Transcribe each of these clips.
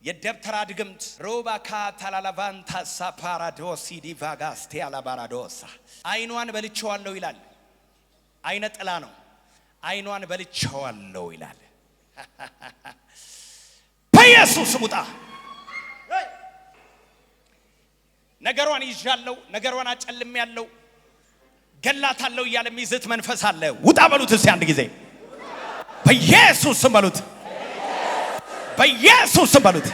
የደብተራ ድግምት ሮባካ ታላላቫንታ ሳፓራዶሲ ዲቫጋስ ቴላባራዶሳ አይኗን በልቼዋለሁ ይላል። አይነ ጥላ ነው። አይኗን በልቼዋለሁ ይላል። በኢየሱስ ሙጣ ነገሯን ይዣለሁ፣ ነገሯን አጨልሜያለሁ፣ ገላታለሁ እያለ የሚዝት መንፈስ አለ። ውጣ በሉት እስቲ አንድ ጊዜ በኢየሱስ ስም በሉት፣ በኢየሱስ ስም በሉት።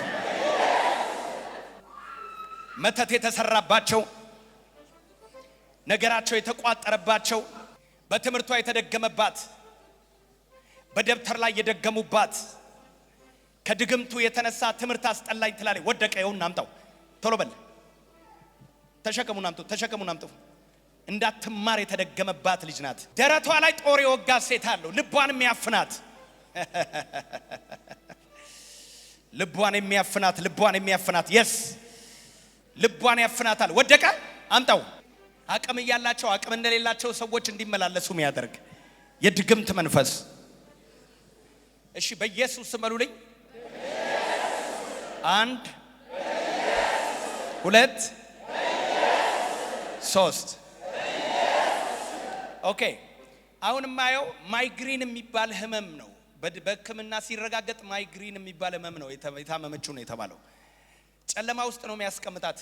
መተት የተሰራባቸው ነገራቸው የተቋጠረባቸው በትምህርቷ የተደገመባት በደብተር ላይ የደገሙባት ከድግምቱ የተነሳ ትምህርት አስጠላኝ ትላለች። ወደቀ። ይሁን አምጣው ቶሎ በል ተሸከሙን አምጡ፣ ተሸከሙን አምጡ። እንዳትማር የተደገመባት ልጅ ናት። ደረቷ ላይ ጦር የወጋ ሴት አለው። ልቧን የሚያፍናት ልቧን የሚያፍናት ልቧን የሚያፍናት የስ ልቧን ያፍናታል። ወደቀ። አምጣው። አቅም እያላቸው አቅም እንደሌላቸው ሰዎች እንዲመላለሱ የሚያደርግ የድግምት መንፈስ። እሺ በኢየሱስ ስም በሉልኝ። አንድ ሁለት ሶስት። ኦኬ አሁን ማየው ማይግሪን የሚባል ህመም ነው። በሕክምና ሲረጋገጥ ማይግሪን የሚባል ህመም ነው። የታመመችው ነው የተባለው። ጨለማ ውስጥ ነው የሚያስቀምጣት።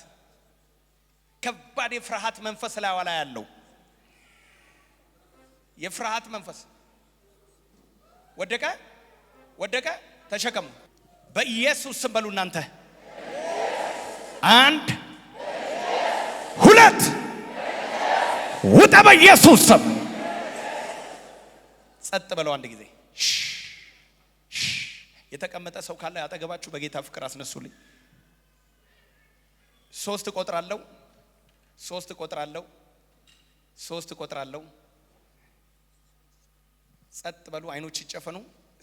ከባድ የፍርሃት መንፈስ ላይ ዋላ ያለው የፍርሃት መንፈስ። ወደቀ፣ ወደቀ። ተሸከሙ በኢየሱስ ስም በሉ እናንተ። አንድ ሁለት ውጣ በኢየሱስ ስም። ጸጥ በለው አንድ ጊዜ። የተቀመጠ ሰው ካለ ያጠገባችሁ በጌታ ፍቅር አስነሱልኝ። ሶስት እቆጥራለሁ፣ ሶስት እቆጥራለሁ፣ ሶስት እቆጥራለሁ። ጸጥ በሉ፣ አይኖች ይጨፈኑ።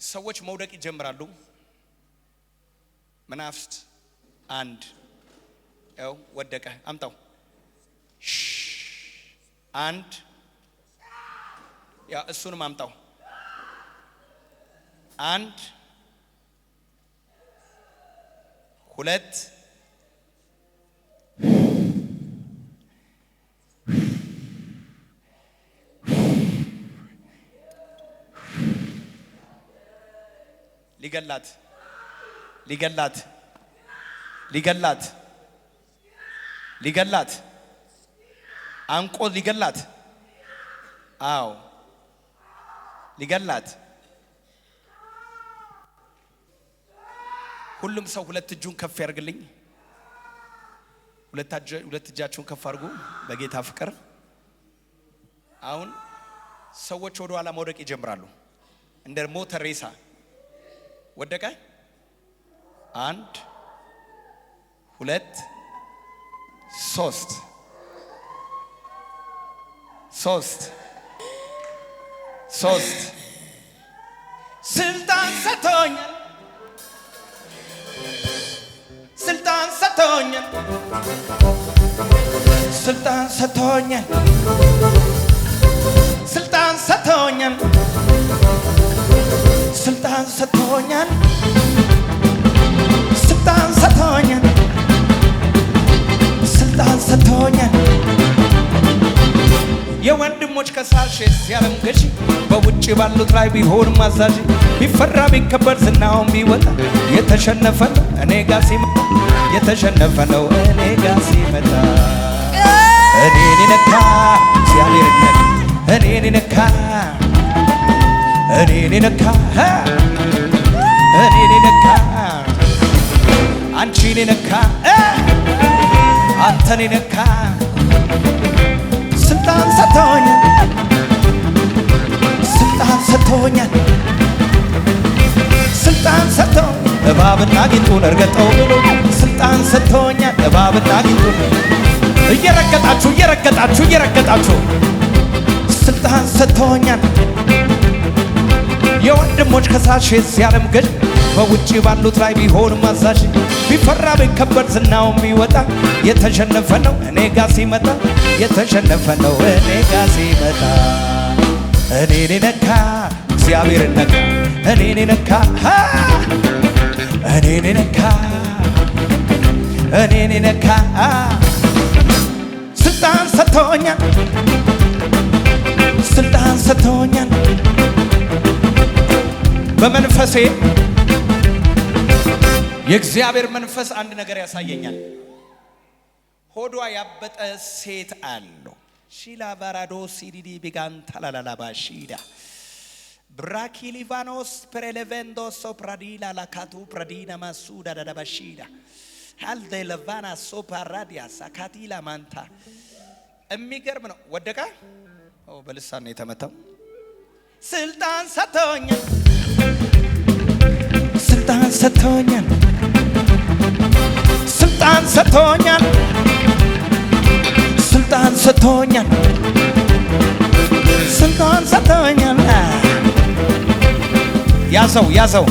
ሰዎች መውደቅ ይጀምራሉ። መናፍስት አንድ ያው ወደቀ። አምጣው። አንድ ያ እሱንም አምጣው። አንድ ሁለት ሊገላት ሊገላት ሊገላት ሊገላት አንቆ ሊገላት። አዎ ሊገላት። ሁሉም ሰው ሁለት እጁን ከፍ ያርግልኝ። ሁለት እጃችሁን ከፍ አድርጉ በጌታ ፍቅር። አሁን ሰዎች ወደ ኋላ መውደቅ ይጀምራሉ እንደ ሞተር ሬሳ። ወደቀ። አንድ ሁለት ሶስት ሶስት ሶስት። ስልጣን ሰጥቶኛል፣ ስልጣን ሰጥቶኛል፣ ስልጣን ሰጥቶኛል፣ ስልጣን ሰጥቶኛል፣ ስልጣን ሰጥቶኛል፣ ስልጣን ሰጥቶኛል፣ ስልጣን ሰጥቶኛል። የወንድሞች ከሳሽ የዓለም ገዢ በውጭ ባሉት ላይ ቢሆን ማዛዥ ቢፈራ ቢከበር ዝናውን ቢወጣ የተሸነፈ ነው እኔ ጋር ሲመጣ የተሸነፈ ነው እኔ ጋር ሲመጣ። እኔን ነካ እግዚአብሔር ነካ እኔን ነካ እኔን ነካ እኔን ነካ አንቺን ነካ አንተን ነካ። ስልጣን ሰጥቶኛል፣ ስልጣን ሰጥቶኛል፣ ስልጣን ሰጥቶኛል። እባብና ጊንጡን እርገጠው ብሎ ስልጣን ሰጥቶኛል። እባብና ጊንጡን እየረገጣችሁ እየረገጣችሁ እየረገጣችሁ ስልጣን ሰጥቶኛል። የወንድሞች ከሳሽ የዓለም ገዥ በውጭ ባሉት ላይ ቢሆን ማዛዥ ቢፈራ ቢከበር ዝናውን ቢወጣ የተሸነፈ ነው እኔ ጋር ሲመጣ የተሸነፈ ነው እኔ ጋር ሲመጣ። እኔን ነካ እግዚአብሔር ነካ እኔን ነካ እኔን ነካ እኔን ነካ ስልጣን ሰጥቶኛል ስልጣን ሰጥቶኛል በመንፈሴ የእግዚአብሔር መንፈስ አንድ ነገር ያሳየኛል ሆዷ ያበጠ ሴት አለው ሺላ ባራዶ ሲዲዲ ቢጋንታ ላላባሺዳ ብራኪሊቫኖስ ፕሬሌቬንዶ ሶፕራዲላ ላካቱ ፕራዲና ማሱዳ ዳዳባሺዳ አልደ ለቫና ሶፓራዲያ ሳካቲላ ማንታ የሚገርም ነው ወደቀ በልሳን ነው የተመታው ስልጣን ሰጥቶኛል ስልጣን ሰጥቶኛል ስልጣን ሰጥቶኛል ስልጣን ሰጥቶኛል ስልጣን ሰጥቶኛል ያዘው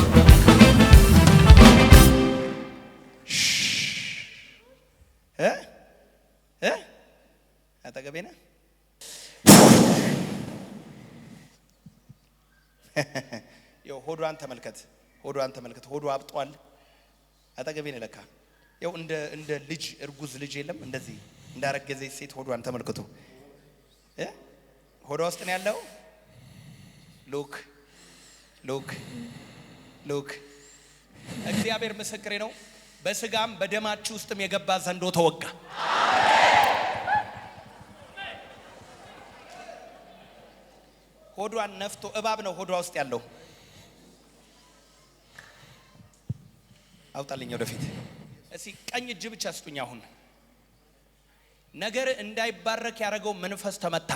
አጠገቤ ነህ ያው ሆዷን ተመልከት ሆዷ አብጧል አጠገቤ ነህ ለካ ያው እንደ ልጅ እርጉዝ ልጅ የለም እንደዚህ እንዳረገዘች ሴት ሆዷን ተመልከቱ ሆዷ ውስጥ ነው ያለው ሉክ እግዚአብሔር ምስክሬ ነው በስጋም በደማችሁ ውስጥም የገባ ዘንዶ ተወጋ ሆዷን ነፍቶ እባብ ነው ሆዷ ውስጥ ያለው አውጣልኝ ወደፊት እሺ ቀኝ እጅ ብቻ ስጡኝ አሁን ነገር እንዳይባረክ ያረገው መንፈስ ተመታ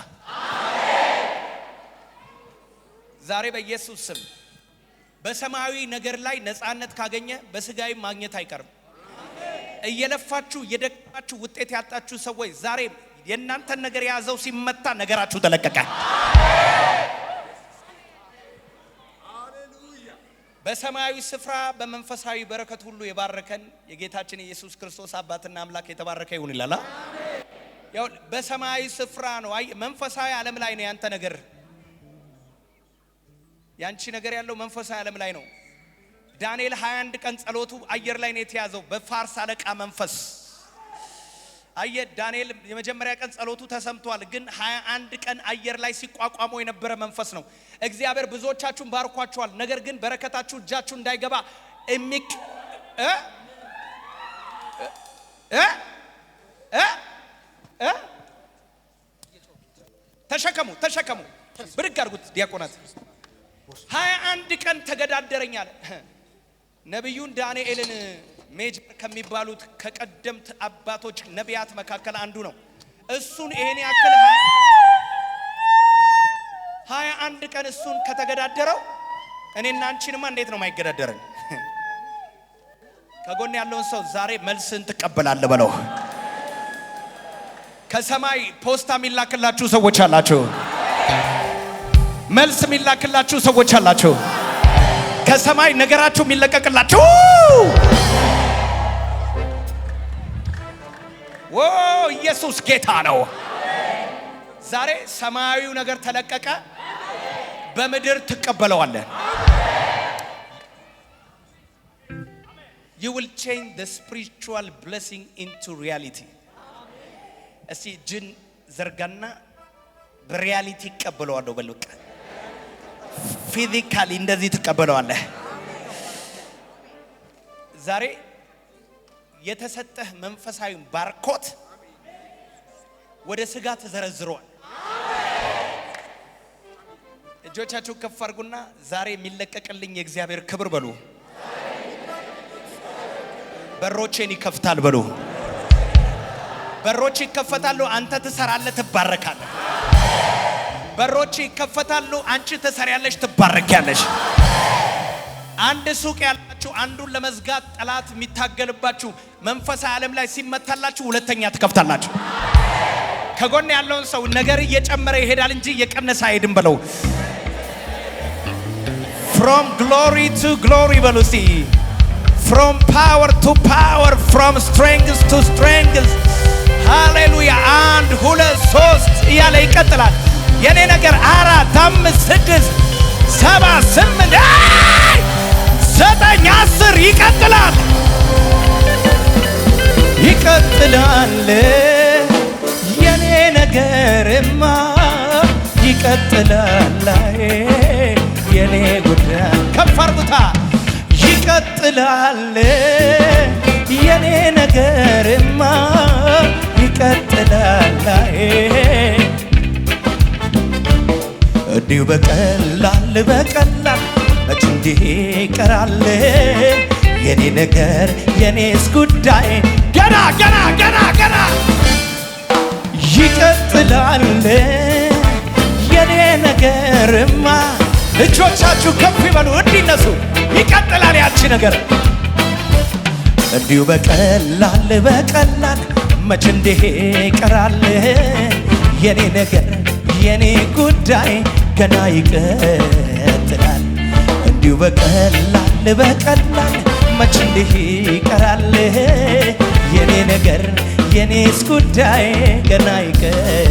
ዛሬ በኢየሱስ ስም በሰማያዊ ነገር ላይ ነፃነት ካገኘ በስጋይ ማግኘት አይቀርም እየለፋችሁ የደከማችሁ ውጤት ያጣችሁ ሰዎች ዛሬ የእናንተ ነገር ያዘው ሲመታ ነገራችሁ ተለቀቀ በሰማያዊ ስፍራ በመንፈሳዊ በረከት ሁሉ የባረከን የጌታችን ኢየሱስ ክርስቶስ አባትና አምላክ የተባረከ ይሁን ይላል ያው በሰማያዊ ስፍራ ነው አይ መንፈሳዊ ዓለም ላይ ነው ያንተ ነገር ያንቺ ነገር ያለው መንፈሳዊ ዓለም ላይ ነው ዳንኤል 21 ቀን ጸሎቱ አየር ላይ ነው የተያዘው በፋርስ አለቃ መንፈስ አየ ዳንኤል የመጀመሪያ ቀን ጸሎቱ ተሰምቷል ግን 21 ቀን አየር ላይ ሲቋቋመው የነበረ መንፈስ ነው እግዚአብሔር ብዙዎቻችሁን ባርኳችኋል ነገር ግን በረከታችሁ እጃችሁ እንዳይገባ ተሸከሙ ብድግ አድርጉት ዲያቆናት 21 ቀን ተገዳደረኛል ነብዩን ዳንኤልን ሜጀር ከሚባሉት ከቀደምት አባቶች ነቢያት መካከል አንዱ ነው እሱን ይሄን ያክል 21 ቀን እሱን ከተገዳደረው እኔና አንቺንማ እንዴት ነው ማይገዳደረን ከጎን ያለውን ሰው ዛሬ መልስን ትቀበላለህ በለው ከሰማይ ፖስታ ሚላክላችሁ ሰዎች አላችሁ መልስ ሚላክላችሁ ሰዎች አላችሁ ከሰማይ ነገራችሁ ሚለቀቅላችሁ ኢየሱስ ጌታ ነው ዛሬ ሰማያዊው ነገር ተለቀቀ በምድር ትቀበለዋለህ you will change the spiritual blessing into reality እስቲ ጅን ዘርጋና በሪያሊቲ ይቀበለዋለሁ በልቅ ፊዚካሊ እንደዚህ ትቀበለዋለህ ዛሬ የተሰጠህ መንፈሳዊ ባርኮት ወደ ስጋ ተዘረዝሯል እጆቻችሁ ከፍ አድርጉና ዛሬ የሚለቀቅልኝ የእግዚአብሔር ክብር በሉ በሮቼን ይከፍታል በሉ በሮች ይከፈታሉ አንተ ትሰራለህ ትባረካለህ በሮች ይከፈታሉ አንቺ ትሰሪያለሽ ትባረኪያለሽ አንድ ሱቅ ያላችሁ አንዱን ለመዝጋት ጠላት የሚታገልባችሁ መንፈሳዊ ዓለም ላይ ሲመታላችሁ ሁለተኛ ትከፍታላችሁ ከጎን ያለውን ሰው ነገር እየጨመረ ይሄዳል እንጂ እየቀነሰ አይሄድም በለው from glory to glory በሉ እስቲ from power to power from strength to strength ሃሌሉያ 1 2 3 እያለ ይቀጥላል የኔ ነገር 4 5 6 7 8 9 10 ይቀጥላል ይቀጥላል የኔ ነገርማ ይቀጥላል የኔ ጉዳይ ከፍ አርጉታ ይቀጥላል የኔ ነገርማ ይቀጥላል እንዲሁ በቀላል መች እንዲህ ይቀራል የኔ ነገር የኔስ ጉዳይ ገና ይቀጥላል የኔ ነገርማ እጆቻችሁ ከፍ ይበሉ እንዲነሱ ይቀጥላል ያቺ ነገር እንዲሁ በቀላል መች እንዲህ ይቀራል የኔ ነገር የኔ ጉዳይ ገና ይቀጥላል እንዲሁ በቀላል መች እንዲህ ይቀራል የኔ ነገር የኔስ ጉዳይ ገና ይቀጥላል